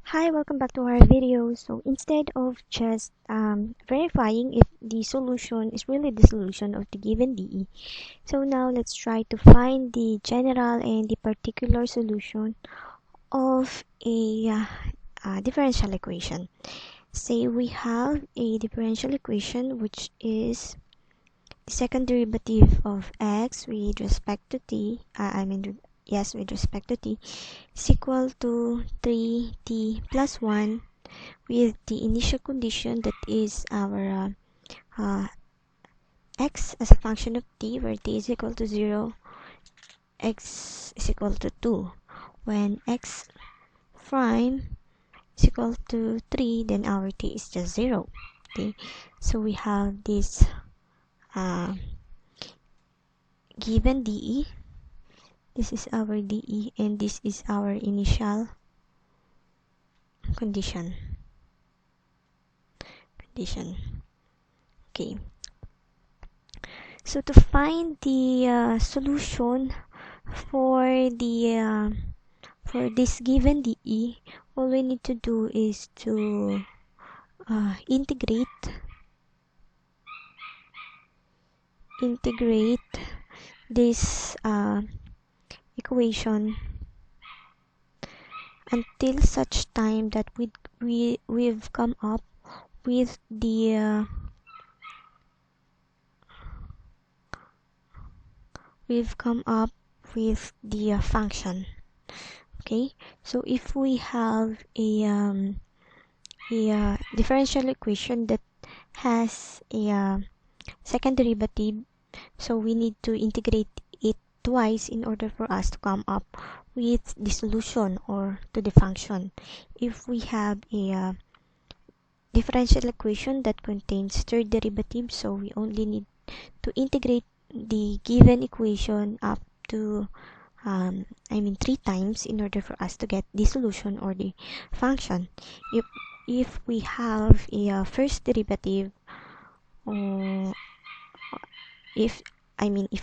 Hi, welcome back to our video. So instead of just verifying if the solution is really the solution of the given DE, so now let's try to find the general and the particular solution of a differential equation. Say we have a differential equation which is the second derivative of x with respect to t, with respect to t, is equal to 3t plus 1 with the initial condition that is our x as a function of t, where t is equal to 0, x is equal to 2. When x prime is equal to 3, then our t is just 0. Okay, so we have this given DE. This is our DE and this is our initial condition. Okay, so to find the solution for the for this given DE, all we need to do is to integrate this equation until such time that we've come up with the function. Okay, so if we have a differential equation that has a second derivative, so we need to integrate it twice in order for us to come up with the solution or to the function. If we have a differential equation that contains third derivative, so we only need to integrate the given equation up to 3 times in order for us to get the solution or the function. If we have a first derivative, or if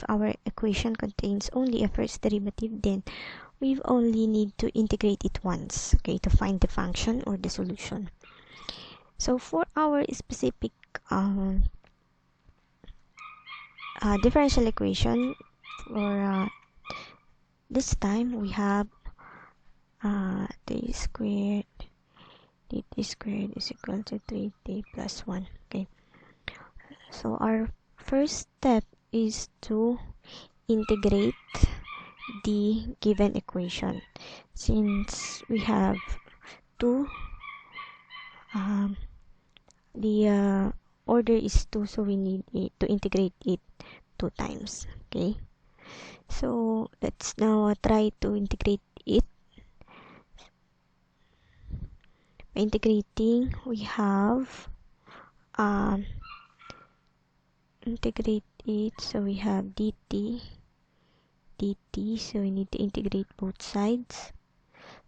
our equation contains only a first derivative, then we only need to integrate it once, okay, to find the function or the solution. So for our specific differential equation, for this time we have t squared dt squared is equal to 3t plus 1. Okay, so our first step is to integrate the given equation. Since we have two, the order is 2, so we need to integrate it 2 times. Okay, so let's now try to integrate it. By integrating, we have integrate it, so we have dt, so we need to integrate both sides.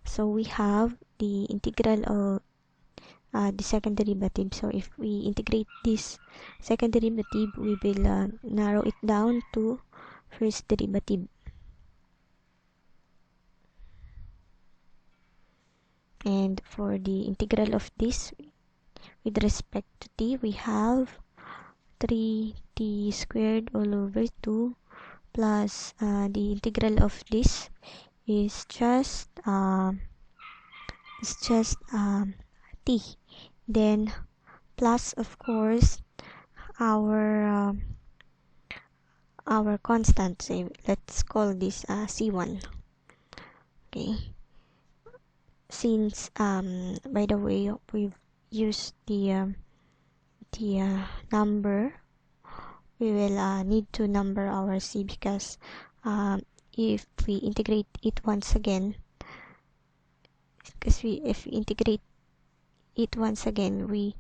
So we have the integral of the second derivative. So if we integrate this second derivative, we will narrow it down to first derivative. And for the integral of this with respect to t, we have 3t squared all over 2 plus the integral of this is just t, then plus of course our constant. So let's call this c1. Okay, since by the way we've used the number, we will need to number our c, because if we integrate it once again, if we integrate it once again, we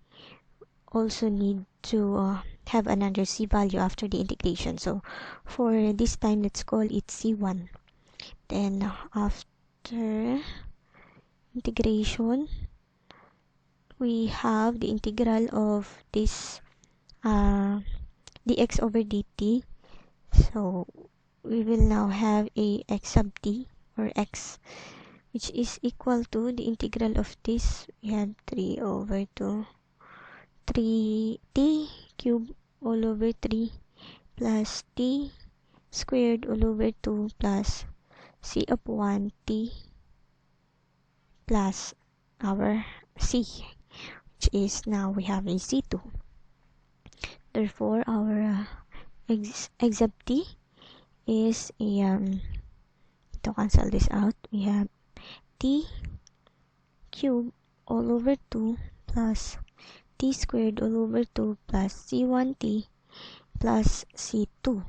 also need to have another c value after the integration. So for this time, let's call it c1. Then after integration, we have the integral of this dx over dt. So we will now have a x sub t, or x which is equal to the integral of this. We have 3 over 2 3t cubed all over 3 plus t squared all over 2 plus c of 1t plus our c, which is now we have a c2. Therefore, our x of t is a to cancel this out, we have t cubed all over 2 plus t squared all over 2 plus c1t plus c2.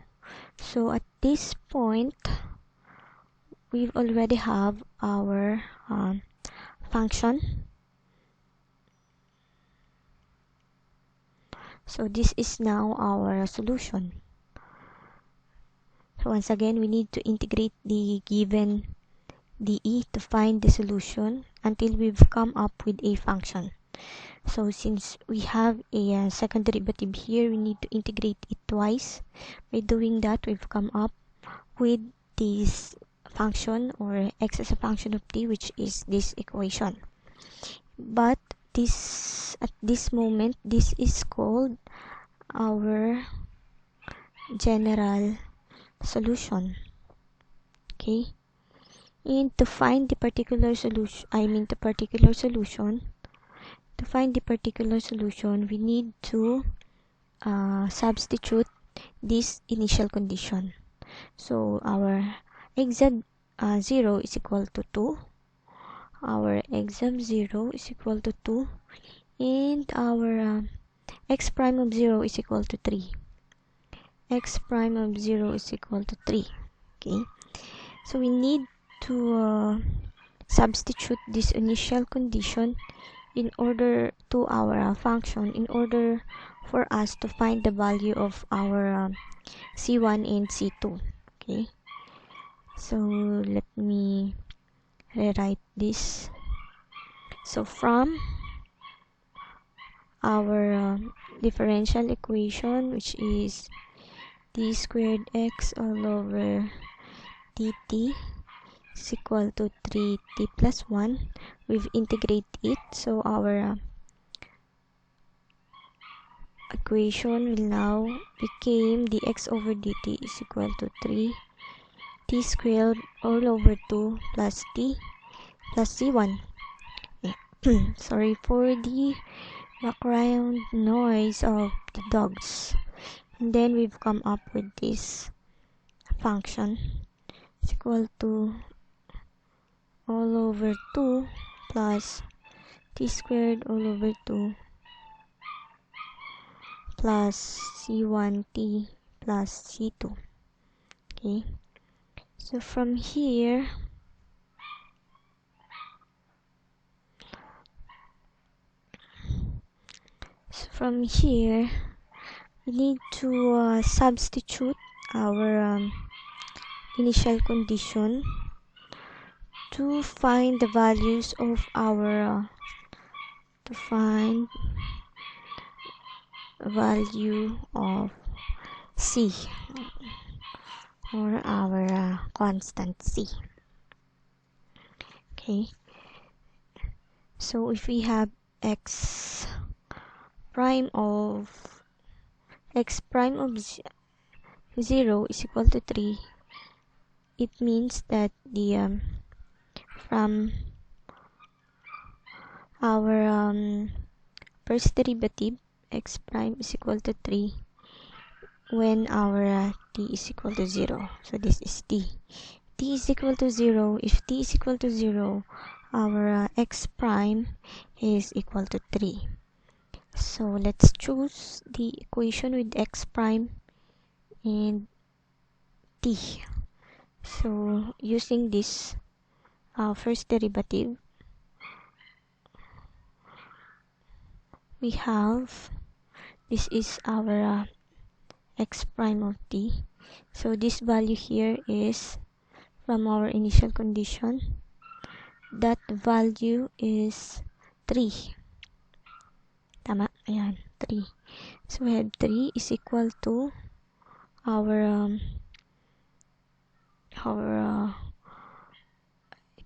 So at this point, we already have our function. So this is now our solution. So once again, we need to integrate the given dE to find the solution until we've come up with a function. So since we have a second derivative here, we need to integrate it twice. By doing that, we've come up with this function, or x as a function of t, which is this equation. But this, at this moment, this is called our general solution. Okay, and to find the particular solution, to find the particular solution, we need to substitute this initial condition. So our x of 0 is equal to 2, our x of 0 is equal to 2, and our x prime of 0 is equal to 3. X prime of 0 is equal to 3. Okay, so we need to substitute this initial condition in order to our function, in order for us to find the value of our c1 and c2. Okay, so let me rewrite this. So from our differential equation, which is t squared x all over dt is equal to 3t plus 1, we've integrated it. So our equation will now become dx over dt is equal to 3t squared all over 2 plus t plus c1. Sorry for the background noise of the dogs. And then we've come up with this function is equal to all over 2 plus t squared all over 2 plus c1t plus c2. Okay, so from here, we need to substitute our initial condition to find the values of our value of c, or our constant c. Okay, so if we have x prime of 0 is equal to 3, it means that the from our first derivative, x prime is equal to 3 when our t is equal to 0. So this is t is equal to 0. If t is equal to 0, our x prime is equal to 3. So let's choose the equation with x prime and t. So using this first derivative, we have, this is our x prime of t. So this value here is from our initial condition. That value is 3. Tama? Ayan, 3. So we have 3 is equal to our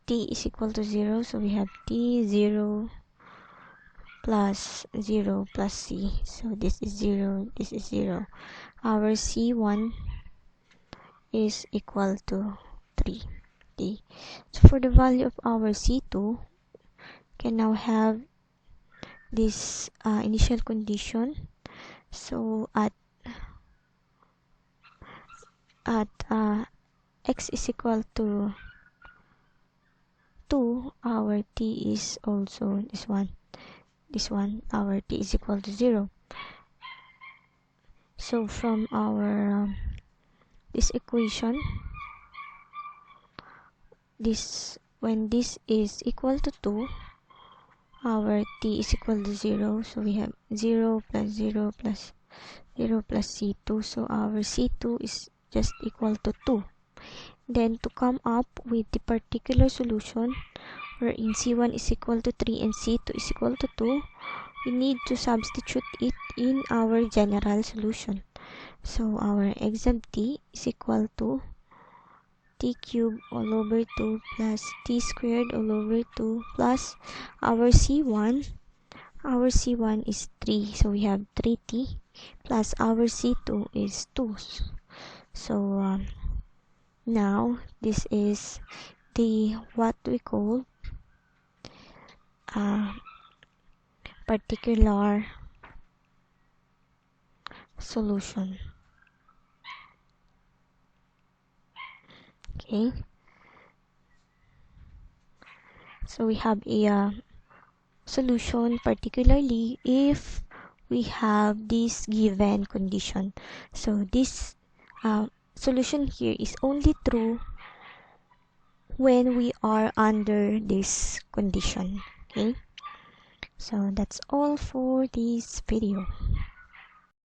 t is equal to 0, so we have t 0 plus 0 plus c. So this is 0, this is 0. Our c1 is equal to 3 t. So for the value of our c2, can now have this initial condition. So at x is equal to 2, our t is also this one, our t is equal to 0. So from our this equation, when this is equal to 2, our t is equal to 0, so we have 0 plus 0 plus 0 plus c2, so our c2 is just equal to 2. Then to come up with the particular solution wherein c1 is equal to 3 and c2 is equal to 2, we need to substitute it in our general solution. So our x sub t is equal to t cubed all over 2 plus t squared all over 2 plus our c1 is 3, so we have 3t plus our c2 is 2. So now this is the what we call particular solution. Okay, so we have a solution particularly if we have this given condition. So this solution here is only true when we are under this condition. Okay, so that's all for this video.